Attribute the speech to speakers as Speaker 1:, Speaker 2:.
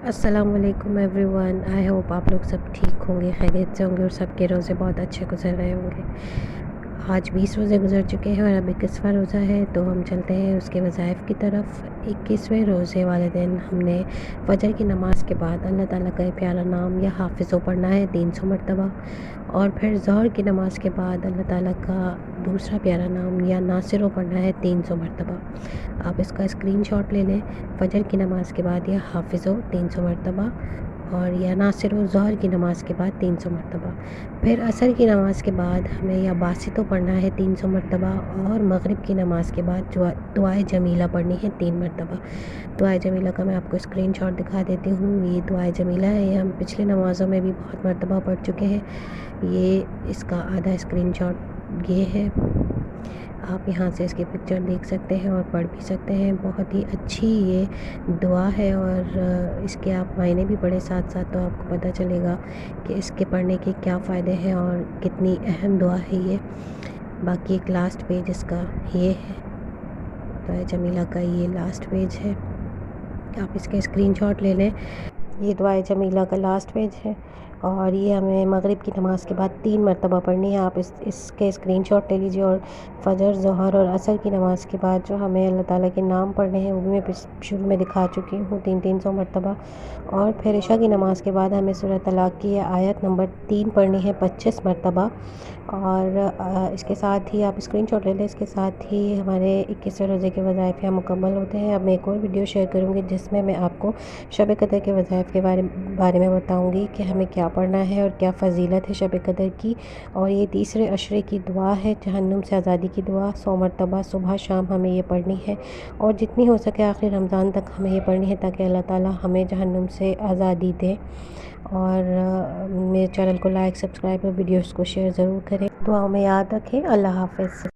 Speaker 1: السلام علیکم every one, I hope آپ لوگ سب ٹھیک ہوں گے، خیریت سے ہوں گے اور سب کے روزے بہت اچھے گزر رہے ہوں گے۔ آج 20 روزے گزر چکے ہیں اور اب 21واں روزہ ہے، تو ہم چلتے ہیں اس کے وظائف کی طرف۔ 21ویں روزے والے دن ہم نے فجر کی نماز کے بعد اللہ تعالیٰ کا پیارا نام یا حافظو پڑھنا ہے 300 مرتبہ، اور پھر ظہر کی نماز کے بعد اللہ تعالیٰ کا دوسرا پیارا نام یا ناصرو پڑھنا ہے 300 مرتبہ۔ آپ اس کا اسکرین شاٹ لے لیں۔ فجر کی نماز کے بعد یا حافظو 300 مرتبہ، اور یا ناصرو ظہر کی نماز کے بعد 300 مرتبہ۔ پھر عصر کی نماز کے بعد ہمیں یا باسطو پڑھنا ہے 300 مرتبہ، اور مغرب کی نماز کے بعد دعائے جمیلہ پڑھنی ہے 3 مرتبہ۔ دعائے جمیلہ کا میں آپ کو اسکرین شاٹ دکھا دیتی ہوں۔ یہ دعائے جمیلہ ہے، یہ ہم پچھلی نمازوں میں بھی بہت مرتبہ پڑھ چکے ہیں۔ یہ اس کا آدھا اسکرین شاٹ یہ ہے، آپ یہاں سے اس کی پکچر دیکھ سکتے ہیں اور پڑھ بھی سکتے ہیں۔ بہت ہی اچھی یہ دعا ہے، اور اس کے آپ معنی بھی پڑھیں ساتھ ساتھ، تو آپ کو پتہ چلے گا کہ اس کے پڑھنے کے کیا فائدے ہیں اور کتنی اہم دعا ہے یہ۔ باقی ایک لاسٹ پیج اس کا یہ ہے، دعائے جمیلہ کا یہ لاسٹ پیج ہے، آپ اس کے اسکرین شاٹ لے لیں۔ یہ دعائے جمیلہ کا لاسٹ پیج ہے، اور یہ ہمیں مغرب کی نماز کے بعد 3 مرتبہ پڑھنی ہے۔ آپ اس کے اسکرین شاٹ لے لیجیے، اور فجر، ظہر اور عصر کی نماز کے بعد جو ہمیں اللہ تعالیٰ کے نام پڑھنے ہیں وہ بھی میں شروع میں دکھا چکی ہوں 300 مرتبہ۔ اور پھر عشاء کی نماز کے بعد ہمیں سورہ طلاق کی آیت نمبر 3 پڑھنی ہے 25 مرتبہ۔ اور اس کے ساتھ ہی آپ اسکرین شاٹ لے لیں، اس کے ساتھ ہی ہمارے 21ویں روزے کے وظائف یہاں مکمل ہوتے ہیں۔ اب میں ایک اور ویڈیو شیئر کروں گی جس میں آپ کو شب قدر کے وظائف کے بارے میں بتاؤں گی کہ ہمیں کیا پڑھنا ہے اور کیا فضیلت ہے شب قدر کی۔ اور یہ تیسرے عشرے کی دعا ہے، جہنم سے آزادی کی دعا، 100 مرتبہ صبح شام ہمیں یہ پڑھنی ہے، اور جتنی ہو سکے آخری رمضان تک ہمیں یہ پڑھنی ہے، تاکہ اللہ تعالیٰ ہمیں جہنم سے آزادی دے۔ اور میرے چینل کو لائک، سبسکرائب اور ویڈیوز کو شیئر ضرور کریں۔ دعاؤں میں یاد رکھیں۔ اللہ حافظ۔